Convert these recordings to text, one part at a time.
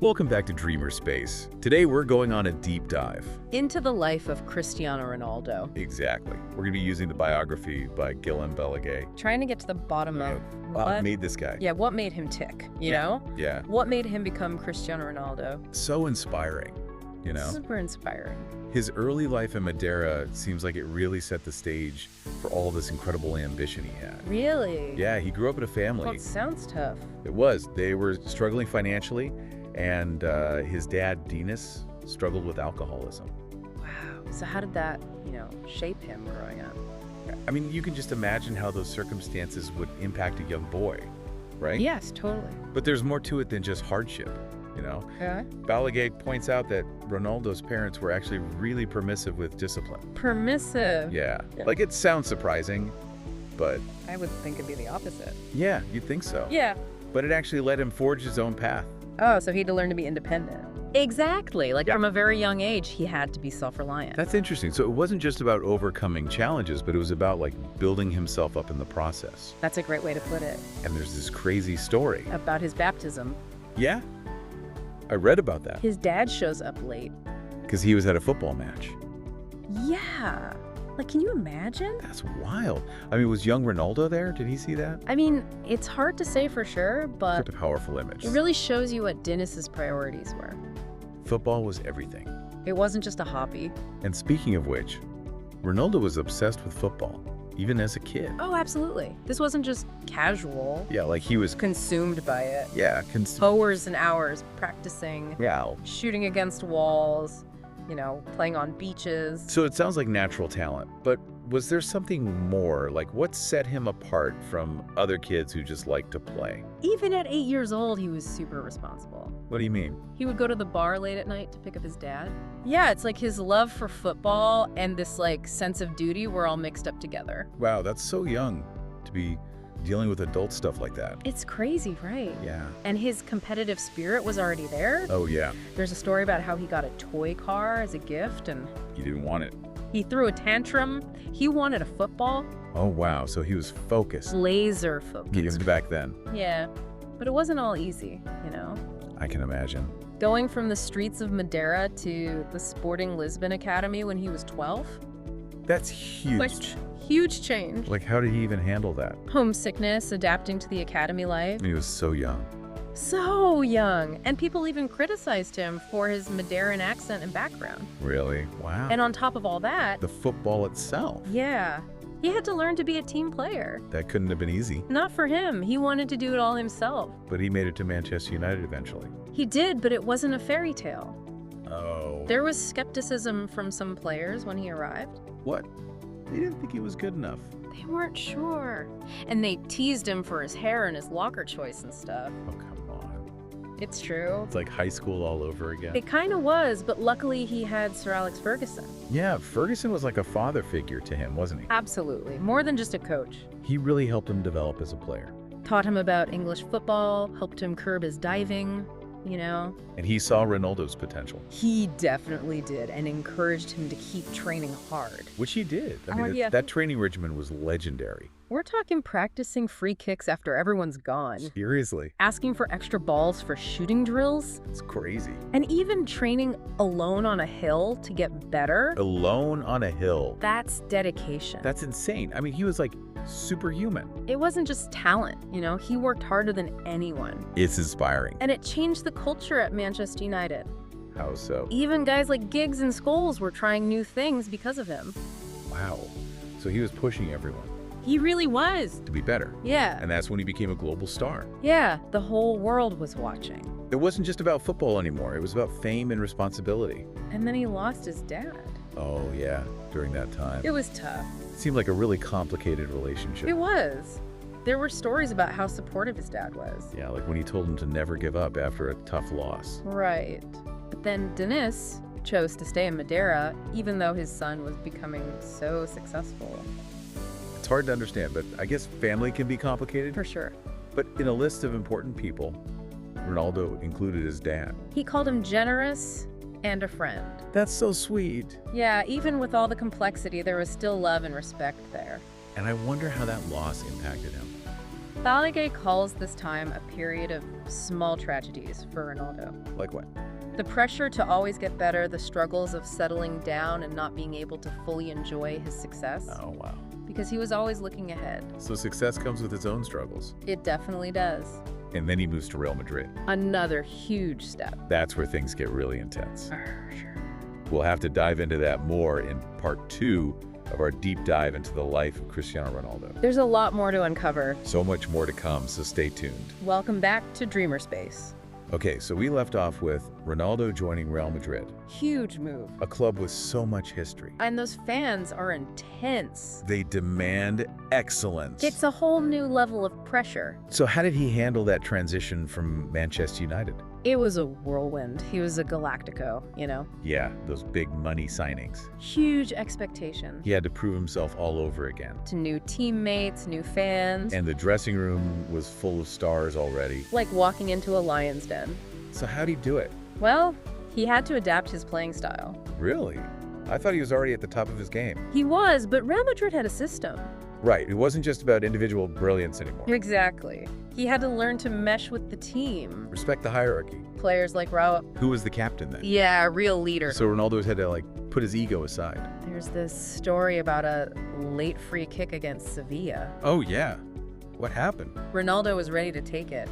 Welcome back to Dreamer Space. Today we're going on a deep dive. Into the life of Cristiano Ronaldo. Exactly. We're going to be using the biography by Guillaume Balaguer. Trying to get to the bottom of What made this guy? Yeah, what made him tick, you know? Yeah. What made him become Cristiano Ronaldo? So inspiring, you know? Super inspiring. His early life in Madeira seems like it really set the stage for all this incredible ambition he had. Really? Yeah, he grew up in a family. Well, it sounds tough. It was. They were struggling financially, and his dad, Dinas, struggled with alcoholism. Wow. So how did that, shape him growing up? I mean, you can just imagine how those circumstances would impact a young boy, right? Yes, totally. But there's more to it than just hardship, you know? Okay. Balaguer points out that Ronaldo's parents were actually really permissive with discipline. Permissive. Yeah. Like, it sounds surprising, but I would think it'd be the opposite. yeah, you'd think so. Yeah. But it actually let him forge his own path. Oh, so he had to learn to be independent. Exactly. Like Yeah. from a very young age, he had to be self-reliant. That's interesting. So it wasn't just about overcoming challenges, but it was about, like, building himself up in the process. That's a great way to put it. And there's this crazy story. About his baptism. Yeah. I read about that His dad shows up late. because he was at a football match. Yeah. Like, can you imagine? That's wild. I mean, was young Ronaldo there? Did he see that? I mean, it's hard to say for sure, but Such a powerful image. it really shows you what Dinas's priorities were. Football was everything. It wasn't just a hobby. And speaking of which, Ronaldo was obsessed with football, even as a kid. Oh, absolutely. This wasn't just casual. Yeah, like he was, Consumed by it. yeah, Hours and hours practicing, yeah. shooting against walls, playing on beaches. So it sounds like natural talent, but was there something more? Like, what set him apart from other kids who just like to play? Even at 8 years old, he was super responsible. What do you mean? He would go to the bar late at night to pick up his dad. Yeah, it's like his love for football and this sense of duty were all mixed up together. Wow, that's so young to be dealing with adult stuff like that. It's crazy, right? Yeah. And his competitive spirit was already there. Oh, yeah. There's a story about how he got a toy car as a gift and You didn't want it. he threw a tantrum. He wanted a football. Oh, wow. So he was focused. Laser focused. Even back then. Yeah, but it wasn't all easy, I can imagine. Going from the streets of Madeira to the Sporting Lisbon Academy when he was 12? That's huge. Huge change. Like, how did he even handle that? Homesickness, adapting to the academy life. He was so young. So young. And people even criticized him for his Madeiran accent and background. Really? Wow. And on top of all that, The football itself. yeah, he had to learn to be a team player. That couldn't have been easy. Not for him. He wanted to do it all himself. But he made it to Manchester United eventually. He did, but it wasn't a fairy tale. Oh. There was skepticism from some players when he arrived. What? They didn't think he was good enough. They weren't sure. And they teased him for his hair and his locker choice and stuff. Oh, come on. It's true. It's like high school all over again. It kind of was, but luckily he had Sir Alex Ferguson. Yeah, Ferguson was like a father figure to him, wasn't he? Absolutely. More than just a coach. He really helped him develop as a player. Taught him about English football, helped him curb his diving, And he saw Ronaldo's potential, He definitely did and encouraged him to keep training hard. which he did. I Oh, mean, yeah. that training regimen was legendary. We're talking practicing free kicks after everyone's gone, Seriously. asking for extra balls for shooting drills, It's crazy. and even training alone on a hill to get better. Alone on a hill. That's dedication. That's insane. I mean, he was like superhuman. It wasn't just talent, he worked harder than anyone. It's inspiring. And it changed the culture at Manchester United. How so? Even guys like Giggs and Scholes were trying new things because of him. Wow. So he was pushing everyone He really was. to be better. Yeah. And that's when he became a global star. Yeah, the whole world was watching. It wasn't just about football anymore. It was about fame and responsibility. And then he lost his dad. Oh, yeah. During that time. It was tough. It seemed like a really complicated relationship. It was. There were stories about how supportive his dad was. Yeah, like when he told him to never give up after a tough loss. Right. But then Dinas chose to stay in Madeira, even though his son was becoming so successful. It's hard to understand, but I guess family can be complicated. For sure. But in a list of important people, Ronaldo included his dad. He called him generous and a friend. That's so sweet. Yeah, even with all the complexity, there was still love and respect there. And I wonder how that loss impacted him. Balaguer calls this time a period of small tragedies for Ronaldo. Like what? The pressure to always get better, the struggles of settling down and not being able to fully enjoy his success. Oh, wow. Because he was always looking ahead. So success comes with its own struggles. It definitely does. And then he moves to Real Madrid. Another huge step. That's where things get really intense. Sure. We'll have to dive into that more in part 2 of our deep dive into the life of Cristiano Ronaldo. There's a lot more to uncover. So much more to come, so stay tuned. Welcome back to Dreamer Space. Okay, so we left off with Ronaldo joining Real Madrid, Huge move. a club with so much history. And those fans are intense. They demand excellence. It's a whole new level of pressure. So how did he handle that transition from Manchester United? It was a whirlwind. He was a Galactico, you know? Yeah, those big money signings. Huge expectation. He had to prove himself all over again. To new teammates, new fans. And the dressing room was full of stars already. Like walking into a lion's den. So how'd he do it? Well, he had to adapt his playing style. Really? I thought he was already at the top of his game. He was, but Real Madrid had a system. Right, it wasn't just about individual brilliance anymore. Exactly. He had to learn to mesh with the team. Respect the hierarchy. Players like Raul. Who was the captain then? Yeah, a real leader. So Ronaldo had to, put his ego aside. There's this story about a late free kick against Sevilla. Oh, yeah. What happened? Ronaldo was ready to take it.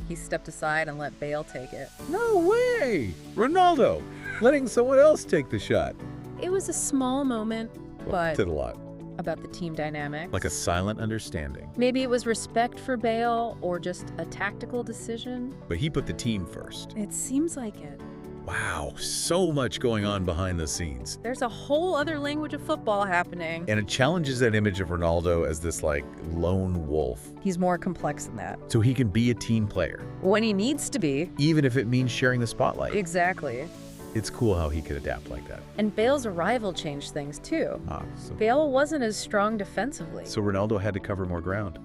He stepped aside and let Bale take it. No way! Ronaldo! Letting someone else take the shot. It was a small moment, but Did a lot. about the team dynamics. Like a silent understanding. Maybe it was respect for Bale or just a tactical decision. But he put the team first. It seems like it. Wow, so much going on behind the scenes. There's a whole other language of football happening. And it challenges that image of Ronaldo as this, lone wolf. He's more complex than that. So he can be a team player, When he needs to be. even if it means sharing the spotlight. Exactly. It's cool how he could adapt like that. And Bale's arrival changed things too. So Bale wasn't as strong defensively. Ronaldo had to cover more ground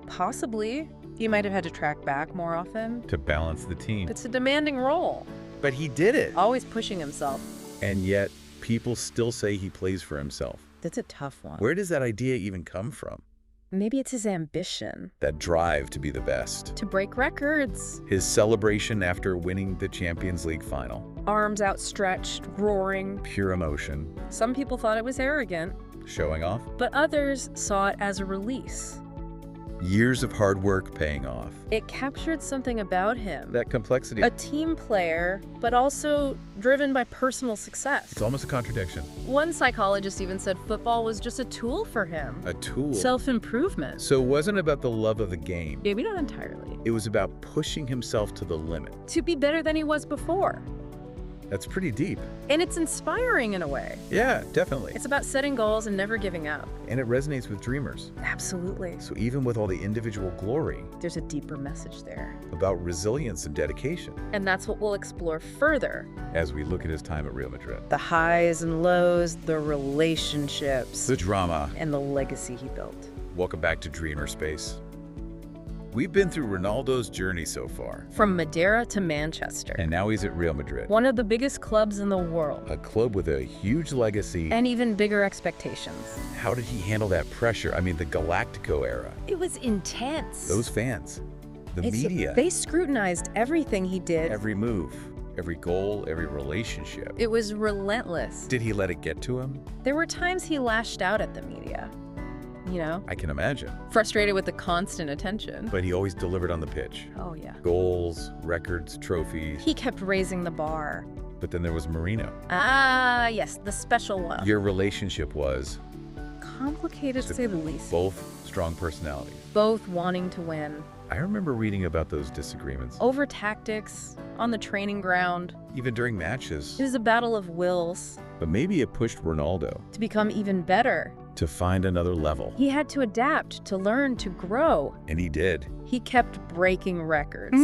Possibly. He might have had to track back more often. to balance the team. It's a demanding role. But he did it. Always pushing himself. And yet, people still say he plays for himself. That's a tough one. Where does that idea even come from? Maybe it's his ambition. That drive to be the best. To break records. His celebration after winning the Champions League final. Arms outstretched, roaring. Pure emotion. Some people thought it was arrogant, Showing off. but others saw it as a release. Years of hard work paying off. It captured something about him. That complexity. A team player, but also driven by personal success. It's almost a contradiction. One psychologist even said football was just a tool for him. A tool. Self-improvement. So it wasn't about the love of the game. Maybe not entirely. It was about pushing himself to the limit. To be better than he was before. That's pretty deep. And it's inspiring in a way. Yeah, definitely. It's about setting goals and never giving up. And it resonates with dreamers. Absolutely. So even with all the individual glory, There's a deeper message there. about resilience and dedication And that's what we'll explore further. as we look at his time at Real Madrid. The highs and lows, the relationships, The drama. and the legacy he built. Welcome back to Dreamer Space. We've been through Ronaldo's journey so far, From Madeira to Manchester. and now he's at Real Madrid, One of the biggest clubs in the world. a club with a huge legacy. And even bigger expectations. How did he handle that pressure? I mean, the Galactico era, It was intense. those fans, the media, They scrutinized everything he did. every move, every goal, every relationship. It was relentless. Did he let it get to him? There were times he lashed out at the media. You know? I can imagine. Frustrated with the constant attention. But he always delivered on the pitch. Oh, yeah. Goals, records, trophies. He kept raising the bar. But then there was Marino. Ah, yes, the special one. Your relationship was Complicated to say the least. both strong personalities. Both wanting to win. I remember reading about those disagreements. Over tactics, on the training ground. Even during matches. It was a battle of wills But maybe it pushed Ronaldo to become even better. to find another level. He had to adapt, to learn, to grow. And he did. He kept breaking records,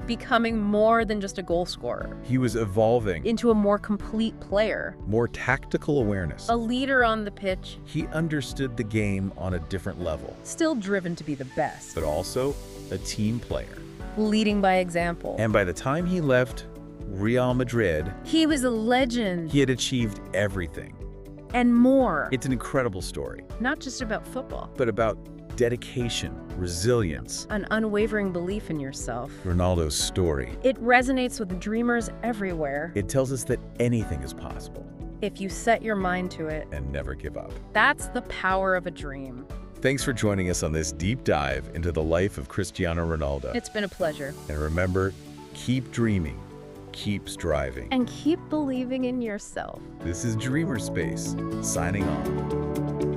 becoming more than just a goal scorer, He was evolving. into a more complete player, More tactical awareness. a leader on the pitch, He understood the game on a different level. still driven to be the best, But also a team player. leading by example. And by the time he left Real Madrid, He was a legend he had achieved everything. and more. It's an incredible story, Not just about football. but about dedication, resilience. An unwavering belief in yourself. Ronaldo's story. It resonates with dreamers everywhere. It tells us that anything is possible. If you set your mind to it. And never give up. That's the power of a dream. Thanks for joining us on this deep dive into the life of Cristiano Ronaldo. It's been a pleasure. And remember, keep dreaming, keep striving. And keep believing in yourself. This is Dreamer Space, signing off.